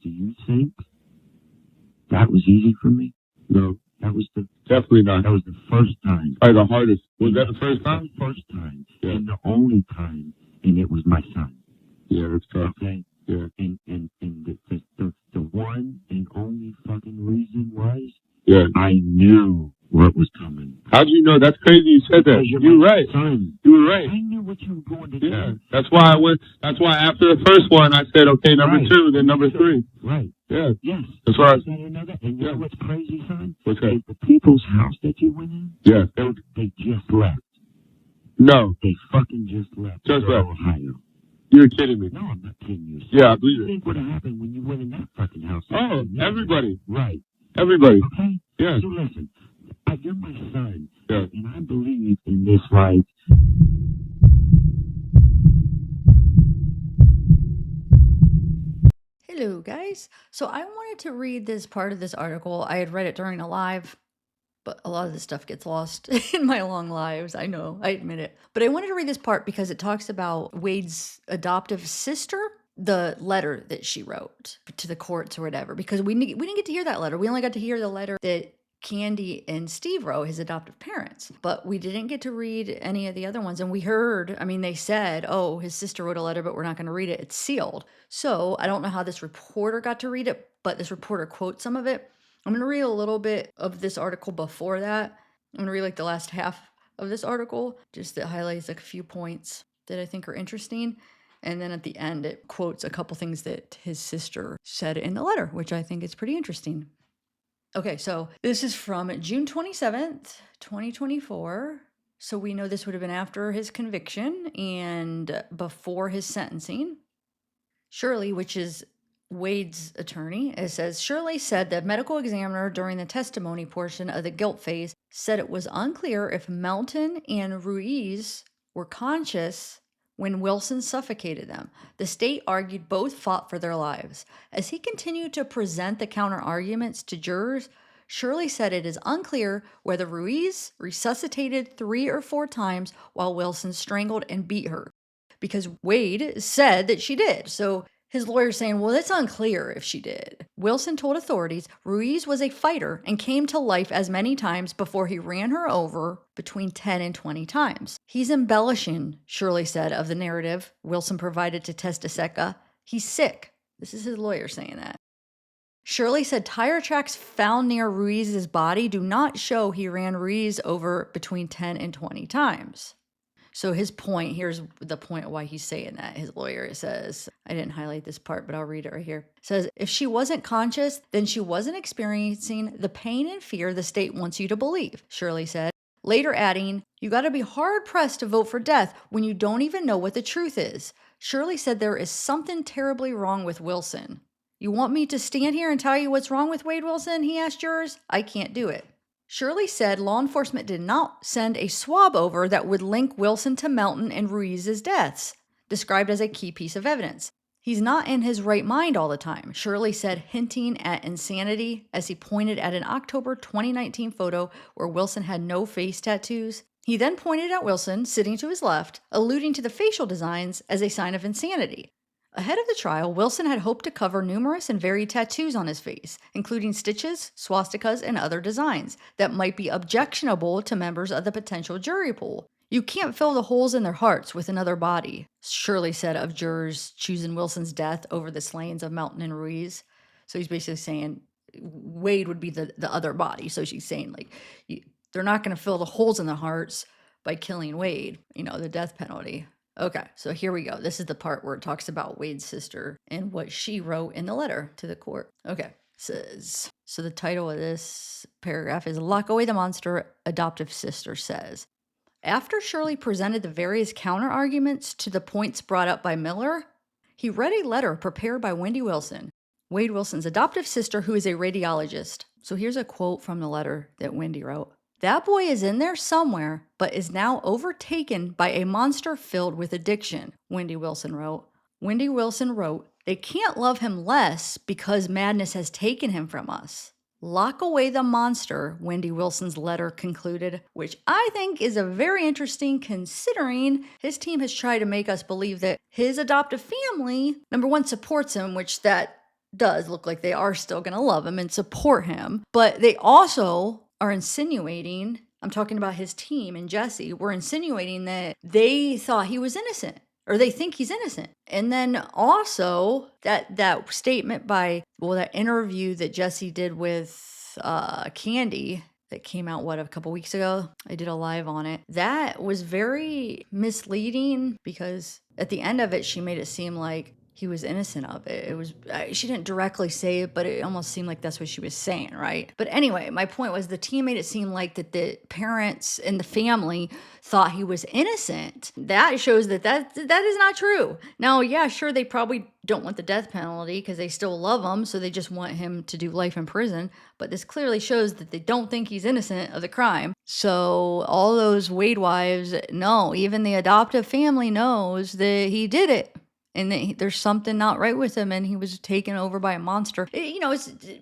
Do you think that was easy for me? No. That was definitely not. That was the first time. Probably the hardest. Was that the first time? The first time. Yeah. And the only time. And it was my son. Yeah, that's tough. Okay? Yeah. And the one and only fucking reason was I knew what was coming. How'd you know? That's crazy you said that. You were right. Son. You were right. I knew what you were going to do. Yeah. That's why after the first one I said, okay, number two, then number three. Right. Yeah. Yes. That's right. And you know what's crazy, son? What's that? The people's house that you went in, they just left. No. They fucking just left. Just left. Ohio. You're kidding me. No, I'm not kidding you. Yeah, I believe What do you think would have happened when you went in that fucking house? Oh, everybody. Right. Everybody. Okay? Yeah. So listen, you're my son. Yeah. And I believe in this right. Hello, guys. So I wanted to read this part of this article. I had read it during a live, but a lot of this stuff gets lost in my long lives. I know, I admit it. But I wanted to read this part because it talks about Wade's adoptive sister, the letter that she wrote to the courts or whatever, because we didn't get to hear that letter. We only got to hear the letter that Candy and Steve wrote, his adoptive parents, but we didn't get to read any of the other ones. And we heard, they said, oh, his sister wrote a letter, but we're not going to read it. It's sealed. So I don't know how this reporter got to read it, but this reporter quotes some of it. I'm going to read a little bit of this article before that. I'm going to read like the last half of this article, just that highlights like a few points that I think are interesting. And then at the end, it quotes a couple things that his sister said in the letter, which I think is pretty interesting. Okay, so this is from June 27th, 2024. So we know this would have been after his conviction and before his sentencing. Shirley, which is Wade's attorney, it says, Shirley said the medical examiner during the testimony portion of the guilt phase said it was unclear if Melton and Ruiz were conscious when Wilson suffocated them. The state argued both fought for their lives. As he continued to present the counter-arguments to jurors, Shirley said it is unclear whether Ruiz resuscitated 3 or 4 times while Wilson strangled and beat her, because Wade said that she did. So his lawyer's saying, well, it's unclear if she did. Wilson told authorities Ruiz was a fighter and came to life as many times before he ran her over, between 10 and 20 times. He's embellishing, Shirley said, of the narrative Wilson provided to Testaseca. He's sick. This is his lawyer saying that. Shirley said tire tracks found near Ruiz's body do not show he ran Ruiz over between 10 and 20 times. So his point, here's the point why he's saying that. His lawyer says, I didn't highlight this part, but I'll read it right here. It says, if she wasn't conscious, then she wasn't experiencing the pain and fear the state wants you to believe, Shirley said. Later adding, you got to be hard-pressed to vote for death when you don't even know what the truth is. Shirley said there is something terribly wrong with Wilson. You want me to stand here and tell you what's wrong with Wade Wilson? He asked jurors. I can't do it. Shirley said law enforcement did not send a swab over that would link Wilson to Melton and Ruiz's deaths, described as a key piece of evidence. He's not in his right mind all the time, Shirley said, hinting at insanity as he pointed at an October 2019 photo where Wilson had no face tattoos. He then pointed at Wilson, sitting to his left, alluding to the facial designs as a sign of insanity. Ahead of the trial, Wilson had hoped to cover numerous and varied tattoos on his face, including stitches, swastikas, and other designs that might be objectionable to members of the potential jury pool. You can't fill the holes in their hearts with another body, Shirley said of jurors choosing Wilson's death over the slayings of Melton and Ruiz. So he's basically saying Wade would be the other body. So she's saying, they're not going to fill the holes in their hearts by killing Wade, the death penalty. Okay, so here we go. This is the part where it talks about Wade's sister and what she wrote in the letter to the court. Okay, says, so the title of this paragraph is Lock Away the Monster, Adoptive Sister Says. After Shirley presented the various counter-arguments to the points brought up by Miller, he read a letter prepared by Wendy Wilson, Wade Wilson's adoptive sister, who is a radiologist. So here's a quote from the letter that Wendy wrote. That boy is in there somewhere, but is now overtaken by a monster filled with addiction, Wendy Wilson wrote. Wendy Wilson wrote, they can't love him less because madness has taken him from us. Lock away the monster, Wendy Wilson's letter concluded, which I think is a very interesting considering his team has tried to make us believe that his adoptive family, number one, supports him, which that does look like they are still going to love him and support him. But they also are insinuating, I'm talking about his team and Jesse, were insinuating that they thought he was innocent, or they think he's innocent. And then also that statement that interview that Jesse did with Candy that came out, a couple weeks ago. I did a live on it. That was very misleading because at the end of it, she made it seem like he was innocent of it. It was, she didn't directly say it, but it almost seemed like that's what she was saying, right? But anyway, my point was the team made it seem like that the parents and the family thought he was innocent. That shows that is not true. Now, yeah, sure, they probably don't want the death penalty because they still love him, so they just want him to do life in prison. But this clearly shows that they don't think he's innocent of the crime. So all those Wade wives know, even the adoptive family knows that he did it. And there's something not right with him, and he was taken over by a monster.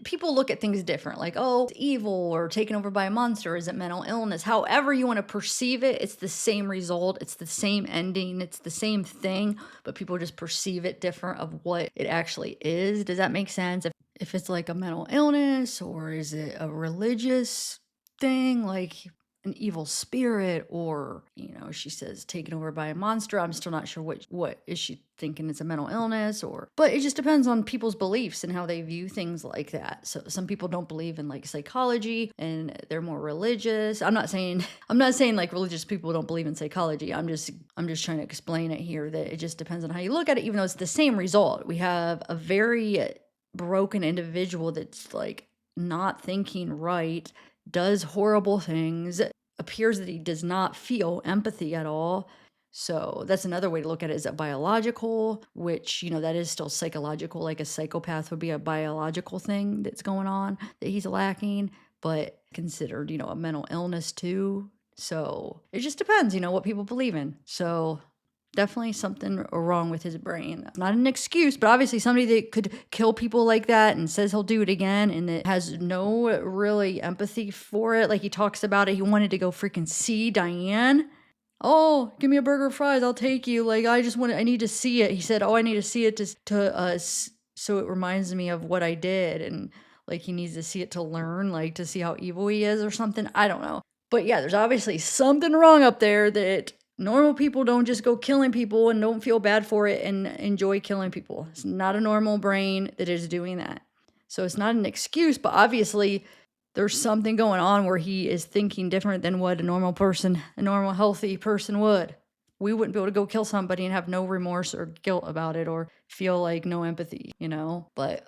People look at things different, like, oh, it's evil or taken over by a monster. Is it mental illness? However you want to perceive it, it's the same result. It's the same ending. It's the same thing, but people just perceive it different of what it actually is. Does that make sense? If it's like a mental illness, or is it a religious thing, like an evil spirit, or she says taken over by a monster. I'm still not sure what is she thinking it's a mental illness, but it just depends on people's beliefs and how they view things like that. So some people don't believe in like psychology and they're more religious. I'm not saying like religious people don't believe in psychology. I'm just trying to explain it here, that it just depends on how you look at it, even though it's the same result. We have a very broken individual that's like not thinking right, does horrible things, appears that he does not feel empathy at all. So that's another way to look at it. Is it biological? Which, that is still psychological. Like a psychopath would be a biological thing that's going on that he's lacking, but considered, a mental illness too. So it just depends, what people believe in. So definitely something wrong with his brain. Not an excuse, but obviously somebody that could kill people like that and says he'll do it again and that has no really empathy for it. Like he talks about it. He wanted to go freaking see Diane. Oh, give me a burger and fries. I'll take you. Like, I need to see it. He said, oh, I need to see it so it reminds me of what I did. And like, he needs to see it to learn, like to see how evil he is or something. I don't know. But yeah, there's obviously something wrong up there that normal people don't just go killing people and don't feel bad for it and enjoy killing people. It's not a normal brain that is doing that. So it's not an excuse, but obviously there's something going on where he is thinking different than what a normal healthy person would. We wouldn't be able to go kill somebody and have no remorse or guilt about it or feel like no empathy, But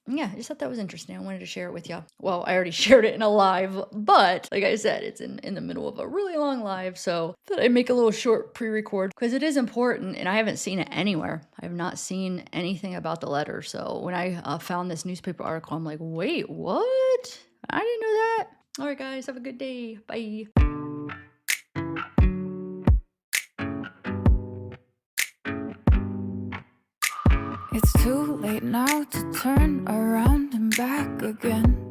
yeah, I just thought that was interesting. I wanted to share it with you. Well, I already shared it in a live, but like I said, it's in the middle of a really long live, so thought I'd make a little short pre-record because it is important, and I haven't seen it anywhere. I have not seen anything about the letter. So when I found this newspaper article, I'm like, wait, what? I didn't know that. All right, guys, have a good day. Bye. It's too late now to turn around and back again.